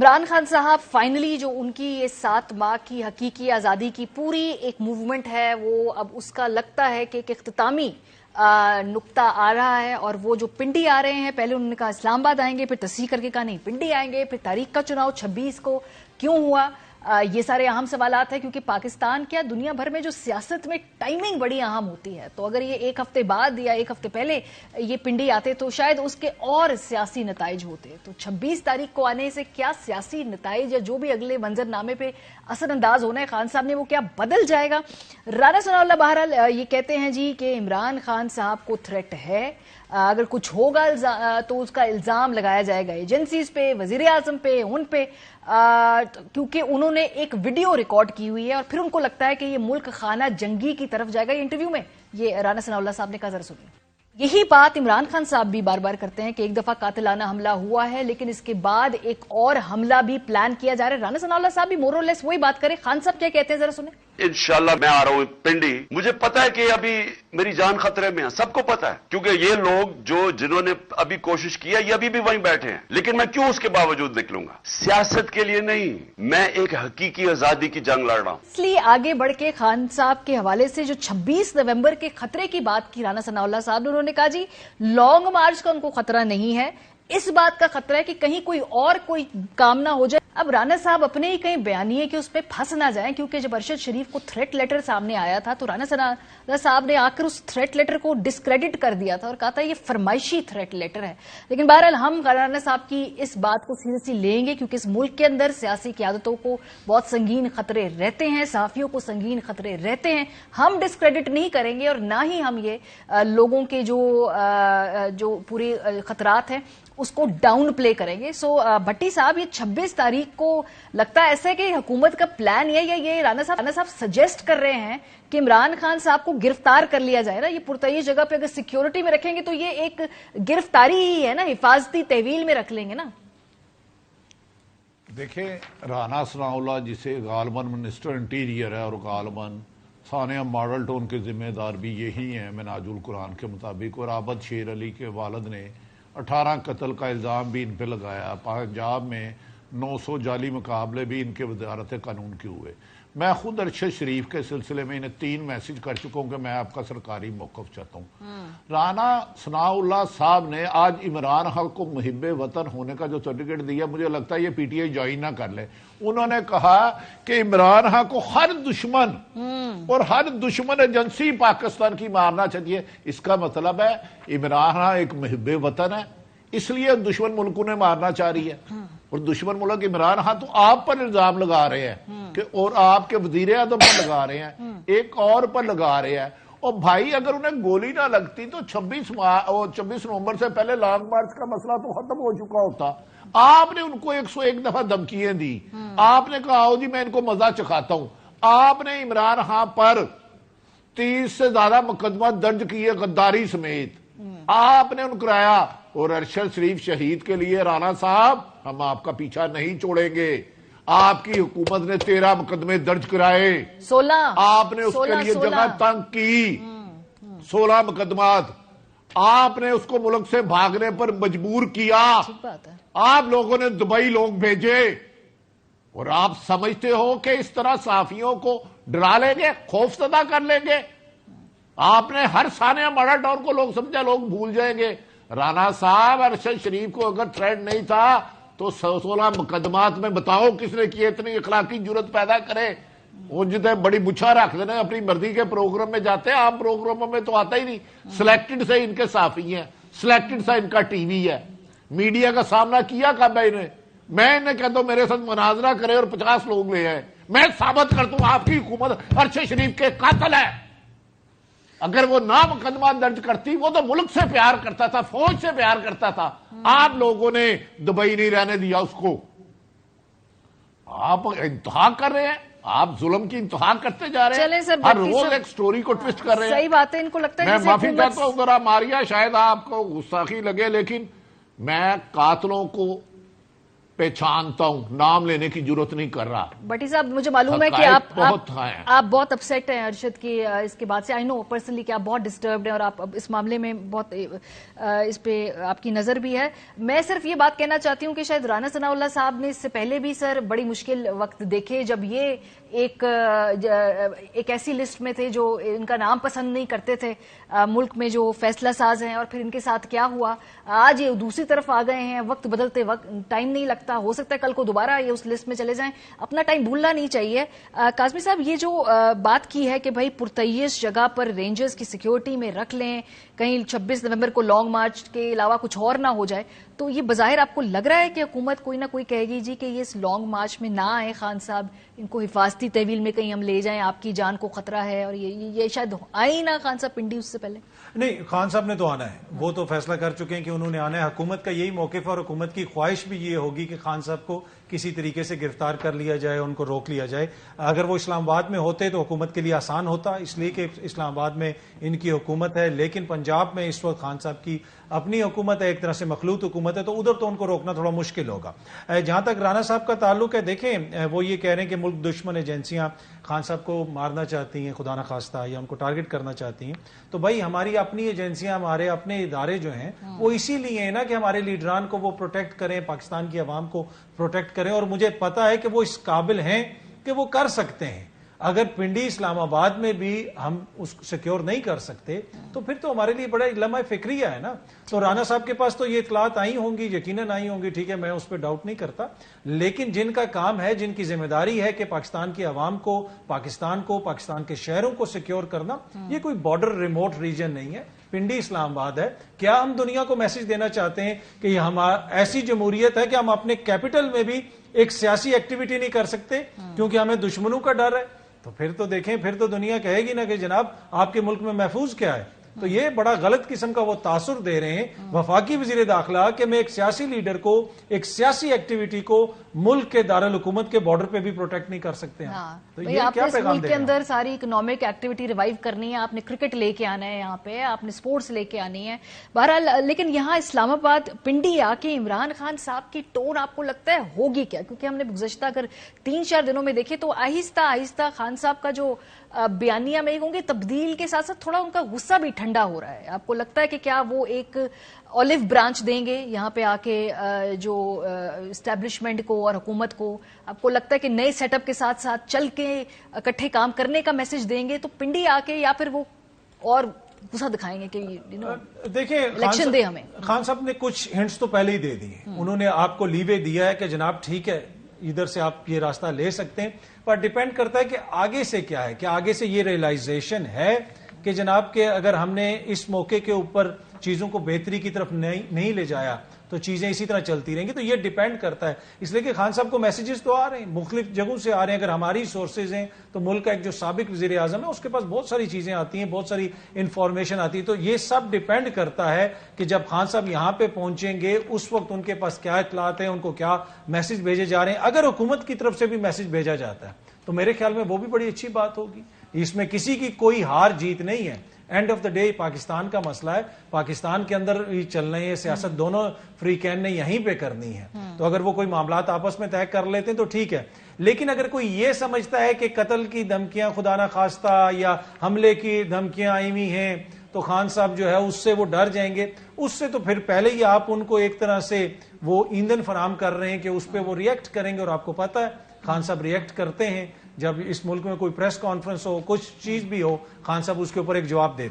عمران خان صاحب فائنلی جو ان کی یہ 7 ماہ کی حقیقی آزادی کی پوری ایک موومنٹ ہے وہ اب اس کا لگتا ہے کہ ایک اختتامی نقطہ آ رہا ہے، اور وہ جو پنڈی آ رہے ہیں، پہلے انہوں نے کہا اسلام آباد آئیں گے، پھر تصحیح کر کے کہا نہیں پنڈی آئیں گے، پھر تاریخ کا چناؤ 26 کو کیوں ہوا، یہ سارے اہم سوالات ہیں کیونکہ پاکستان کیا دنیا بھر میں جو سیاست میں ٹائمنگ بڑی اہم ہوتی ہے، تو اگر یہ ایک ہفتے بعد یا ایک ہفتے پہلے یہ پنڈی آتے تو شاید اس کے اور سیاسی نتائج ہوتے، تو 26 تاریخ کو آنے سے کیا سیاسی نتائج یا جو بھی اگلے منظر نامے پہ اثر انداز ہونا ہے خان صاحب نے وہ کیا بدل جائے گا؟ رانا ثناء اللہ بہرحال یہ کہتے ہیں جی کہ عمران خان صاحب کو تھریٹ ہے، اگر کچھ ہوگا تو اس کا الزام لگایا جائے گا ایجنسیز پہ، وزیر اعظم پہ، ان پہ، کیونکہ انہوں نے ایک ویڈیو ریکارڈ کی ہوئی ہے اور پھر ان کو لگتا ہے کہ یہ ملک خانہ جنگی کی طرف جائے گا۔ یہ انٹرویو میں یہ رانا ثناء اللہ صاحب نے کہا، ذرا سنیے۔ یہی بات عمران خان صاحب بھی بار بار کرتے ہیں کہ ایک دفعہ قاتلانہ حملہ ہوا ہے لیکن اس کے بعد ایک اور حملہ بھی پلان کیا جا رہا ہے۔ رانا ثناء اللہ صاحب بھی مور اور لیس وہی بات کریں، خان صاحب کیا کہتے ہیں ذرا سنیں۔ انشاءاللہ میں آ رہا ہوں پنڈی، مجھے پتا ہے کہ ابھی میری جان خطرے میں ہے، سب کو پتا ہے، کیونکہ یہ لوگ جنہوں نے ابھی کوشش کی ہے یہ ابھی بھی وہیں بیٹھے ہیں، لیکن میں کیوں اس کے باوجود نکلوں گا؟ سیاست کے لیے نہیں، میں ایک حقیقی آزادی کی جنگ لڑ رہا ہوں۔ اس لیے آگے بڑھ کے خان صاحب کے حوالے سے جو 26 نومبر کے خطرے کی بات کی رانا ثناء اللہ صاحب نے، انہوں نے کہا جی لانگ مارچ کا ان کو خطرہ نہیں ہے، اس بات کا خطرہ ہے کہ کہیں کوئی کام نہ ہو جائے۔ اب رانا صاحب اپنے ہی کہیں بیانیے کہ اس پہ پھنس نہ جائیں، کیونکہ جب ارشد شریف کو تھریٹ لیٹر سامنے آیا تھا تو رانا ثناء اللہ صاحب نے آ کر اس تھریٹ لیٹر کو ڈسکریڈٹ کر دیا تھا اور کہا تھا یہ فرمائشی تھریٹ لیٹر ہے۔ لیکن بہرحال ہم رانا صاحب کی اس بات کو سیریسلی لیں گے کیونکہ اس ملک کے اندر سیاسی قیادتوں کو بہت سنگین خطرے رہتے ہیں، صحافیوں کو سنگین خطرے رہتے ہیں، ہم ڈسکریڈٹ نہیں کریں گے اور نہ ہی ہم یہ لوگوں کے جو پورے خطرات ہیں اس کو ڈاؤن پلے کریں گے۔ سو بھٹی صاحب یہ 26 تاریخ کو لگتا ہے ایسا ہے کہ حکومت کا پلان ہے یا یہ رانا صاحب سجیسٹ کر رہے ہیں کہ عمران خان صاحب کو گرفتار کر لیا جائے نا، یہ پرتعیش جگہ پہ اگر سیکیورٹی میں رکھیں گے تو یہ ایک گرفتاری ہی ہے نا، حفاظتی تحویل میں رکھ لیں گے نا۔ دیکھیں رانا ثناء اللہ جسے غالباً منسٹر انٹیریئر ہے اور غالباً ثانیہ ماڈل ٹاؤن کے ذمہ دار بھی یہی ہیں منہاج القرآن کے مطابق، اور عابد شیر علی کے والد نے 18 قتل کا الزام بھی ان پہ لگایا، پنجاب میں 900 جعلی مقابلے بھی ان کے وزارت قانون کے ہوئے۔ میں خود ارشد شریف کے سلسلے میں انہیں 3 میسج کر چکا ہوں کہ میں آپ کا سرکاری موقف چاہتا ہوں۔ رانا ثناء اللہ صاحب نے آج عمران خان کو محب وطن ہونے کا جو سرٹیفکیٹ دیا، مجھے لگتا ہے یہ پی ٹی آئی جوائن نہ کر لے۔ انہوں نے کہا کہ عمران خان کو ہر دشمن اور ہر دشمن ایجنسی پاکستان کی مارنا چاہیے۔ اس کا مطلب ہے عمران خان ایک محب وطن ہے، اس لیے دشمن ملکوں نے مارنا چاہ رہی ہے، اور دشمن ملک عمران خان تو آپ پر الزام لگا رہے ہیں کہ اور آپ کے وزیر اعظم پر لگا رہے ہیں، ایک اور پر لگا رہے ہیں۔ اور بھائی اگر انہیں گولی نہ لگتی تو 26 نومبر سے پہلے لانگ مارچ کا مسئلہ تو ختم ہو چکا ہوتا۔ آپ نے ان کو 101 دفعہ دھمکیاں دی، آپ نے کہا جی میں ان کو مزہ چکھاتا ہوں، آپ نے عمران خان پر 30 سے زیادہ مقدمہ درج کیے غداری سمیت، آپ نے ان کرایا، اور ارشد شریف شہید کے لیے رانا صاحب ہم آپ کا پیچھا نہیں چھوڑیں گے۔ آپ کی حکومت نے 13 مقدمے درج کرائے، 16 آپ نے اس کے لیے جگہ تنگ کی، 16 مقدمات آپ نے اس کو ملک سے بھاگنے پر مجبور کیا، آپ لوگوں نے دبئی لوگ بھیجے، اور آپ سمجھتے ہو کہ اس طرح صحافیوں کو ڈرا لیں گے، خوف زدہ کر لیں گے؟ آپ نے ہر ثانیہ ماڈل ٹاؤن کو لوگ سمجھا لوگ بھول جائیں گے۔ رانا صاحب ارشد شریف کو اگر تھریٹ نہیں تھا تو 16 مقدمات میں بتاؤ کس نے کیے، اتنی اخلاقی جرت پیدا کرے۔ وہ جتنے بڑی مچھا رکھ دینا، اپنی مرضی کے پروگرام میں جاتے ہیں، عام پروگراموں میں تو آتا ہی نہیں، سلیکٹڈ سے ان کے صحافی ہیں، سلیکٹڈ سے ان کا ٹی وی ہے۔ میڈیا کا سامنا کیا کب ہے انہیں؟ میں انہیں کہتا ہوں میرے ساتھ مناظرہ کرے اور 50 لوگ لے آئے، میں ثابت کرتا ہوں آپ کی حکومت ارشد شریف کے قاتل ہے۔ اگر وہ نہ مقدمہ درج کرتی، وہ تو ملک سے پیار کرتا تھا، فوج سے پیار کرتا تھا، آپ لوگوں نے دبئی نہیں رہنے دیا اس کو۔ آپ انتہا کر رہے ہیں، آپ ظلم کی انتہا کرتے جا رہے ہیں، ہر روز ایک سٹوری کو ٹویسٹ کر رہے ہیں۔ صحیح بات ہے، ان کو لگتا ہے میں معافی چاہتا ہوں ذرا ماریا، شاید آپ کو گستاخی لگے، لیکن میں قاتلوں کو पहचानता हूं, नाम लेने की जरूरत नहीं कर रहा। भट्टी साहब, मुझे मालूम है कि आप बहुत अपसेट हैं अरशद की इसके बाद से। आई नो पर्सनली कि आप बहुत डिस्टर्ब्ड हैं और आप अब इस मामले में बहुत इस पे आपकी नजर भी है। मैं सिर्फ ये बात कहना चाहती हूँ कि शायद राना सनाउल्लाह साहब ने इससे पहले भी सर बड़ी मुश्किल वक्त देखे, जब ये एक ऐसी लिस्ट में थे जो इनका नाम पसंद नहीं करते थे मुल्क में, जो फैसला साज हैं, और फिर इनके साथ क्या हुआ, आज ये दूसरी तरफ आ गए हैं। वक्त बदलते वक्त टाइम नहीं लगता, हो सकता है कल को दोबारा ये उस लिस्ट में चले जाएं। अपना टाइम भूलना नहीं चाहिए। काज़मी साहब, ये जो बात की है कि भाई पुरतय्यस जगह पर रेंजर्स की सिक्योरिटी में रख लें, कहीं 26 नवंबर को लॉन्ग मार्च के अलावा कुछ और ना हो जाए, तो ये बज़ाहिर आपको लग रहा है कि हुकूमत कोई ना कोई कहेगी जी कि ये इस लॉन्ग मार्च में ना आए खान साहब, इनको हिफाजती तहवील में कहीं हम ले जाएं, आपकी जान को खतरा है, और ये शायद आए ही ना खान साहब पिंडी उससे पहले? नहीं, खान साहब ने तो आना है, वो तो फैसला कर चुके हैं कि उन्होंने आना है। हुकूमत का यही मौक़िफ़ और हुकूमत की ख्वाहिश भी ये होगी कि खान साहब को किसी तरीके से गिरफ्तार कर लिया जाए, उनको रोक लिया जाए। अगर वो इस्लामाबाद में होते तो हुकूमत के लिए आसान होता, इसलिए कि इस्लामाबाद में इनकी हुकूमत है, लेकिन पंजाब में इस वक्त खान साहब की अपनी हुकूमत है, एक तरह से मखलूत हुकूमत है, तो उधर तो उनको रोकना थोड़ा मुश्किल होगा। जहां तक राना साहब का ताल्लुक है, देखें वो ये कह रहे हैं कि मुल्क दुश्मन एजेंसियां खान साहब को मारना चाहती हैं, खुदा न खास्ता, या उनको टारगेट करना चाहती हैं। तो भाई हमारी अपनी एजेंसियां, हमारे अपने इदारे जो हैं वो इसीलिए है ना कि हमारे लीडरान को वो प्रोटेक्ट करें, पाकिस्तान की आवाम को प्रोटेक्ट करें, और मुझे पता है कि वो इस काबिल हैं कि वो कर सकते हैं। अगर पिंडी इस्लामाबाद में भी हम उसको सिक्योर नहीं कर सकते तो फिर तो हमारे लिए बड़ा लम्हा फिक्रिया है ना। तो राना साहब के पास तो ये इतलात आई होंगी, यकीनन आई होंगी, ठीक है, मैं उस पर डाउट नहीं करता, लेकिन जिनका काम है, जिनकी जिम्मेदारी है कि पाकिस्तान की आवाम को, पाकिस्तान के शहरों को सिक्योर करना, ये कोई बॉर्डर रिमोट रीजन नहीं है, पिंडी इस्लामाबाद है। क्या हम दुनिया को मैसेज देना चाहते हैं कि हम ऐसी जमहूरियत है कि हम अपने कैपिटल में भी एक सियासी एक्टिविटी नहीं कर सकते क्योंकि हमें दुश्मनों का डर है? तो फिर तो देखें, फिर तो दुनिया कहेगी ना कि जनाब आपके मुल्क में महफूज क्या है। तो ये बड़ा गलत किस्म का वो तासुर दे रहे हैं वफाकी वजीर दाखिला कि मैं एक सियासी लीडर को, एक सियासी एक्टिविटी को मुल्क के दारुल हुकूमत के बॉर्डर पे भी प्रोटेक्ट नहीं कर सकते हैं। हाँ, तो ये क्या पैगाम मुल्क के अंदर सारी इकोनॉमिक एक्टिविटी रिवाइव करनी है, आपने क्रिकेट लेके आना है, यहाँ पे आपने स्पोर्ट्स लेके आनी है, बहरहाल। लेकिन यहाँ इस्लामाबाद पिंडी आके इमरान खान साहब की टोन आपको लगता है होगी क्या? क्योंकि हमने गुज़श्ता अगर 3-4 दिनों में देखे तो आहिस्ता आहिस्ता खान साहब का जो बयानिया में होंगे तब्दील के साथ साथ थोड़ा उनका गुस्सा भी ठंडा हो रहा है। आपको लगता है कि क्या वो एक ऑलिव ब्रांच देंगे यहाँ पे आके जो एस्टेब्लिशमेंट को और हुकूमत को? आपको लगता है कि नए सेटअप के साथ साथ चल के इकट्ठे काम करने का मैसेज देंगे तो पिंडी आके, या फिर वो और गुस्सा दिखाएंगे कि देखिए इलेक्शन दे हमें? खान साहब ने कुछ हिंट्स तो पहले ही दे दिए, उन्होंने आपको लीवे दिया है कि जनाब ठीक है, इधर से आप ये रास्ता ले सकते हैं, पर डिपेंड करता है कि आगे से क्या है। कि आगे से ये रियलाइजेशन है कि जनाब के अगर हमने इस मौके के ऊपर चीजों को बेहतरी की तरफ नहीं ले जाया तो चीजें इसी तरह चलती रहेंगी। तो ये डिपेंड करता है, इसलिए कि खान साहब को मैसेजेस तो आ रहे हैं, मुख्तलिफ जगहों से आ रहे हैं। अगर हमारी सोर्सेज हैं तो मुल्क का एक जो साबिक वजीर आजम है उसके पास बहुत सारी चीजें आती हैं, बहुत सारी इंफॉर्मेशन आती है। तो ये सब डिपेंड करता है कि जब खान साहब यहाँ पे पहुंचेंगे उस वक्त उनके पास क्या इतलात है, उनको क्या मैसेज भेजे जा रहे हैं। अगर हुकूमत की तरफ से भी मैसेज भेजा जाता है तो मेरे ख्याल में वो भी बड़ी अच्छी बात होगी। इसमें किसी की कोई हार जीत नहीं है, end of the day Pakistan का मसला है, पाकिस्तान के अंदर ही चलना है सियासत, दोनों फ्री कैन ने यहीं पे करनी है। तो अगर वो कोई मामलात आपस में तय कर लेते हैं तो ठीक है, लेकिन अगर कोई ये समझता है कि कत्ल की धमकियां खुदा ना खास्ता या हमले की धमकियां आई हुई हैं तो खान साहब जो है उससे वो डर जाएंगे, उससे तो फिर पहले ही आप उनको एक तरह से वो ईंधन फराहम कर रहे हैं कि उस पर वो रिएक्ट करेंगे। और आपको पता है खान साहब रिएक्ट करते हैं, जब इस मुल्क में कोई प्रेस कॉन्फ्रेंस हो, कुछ चीज भी हो, खान साहब उसके ऊपर एक जवाब देते हैं।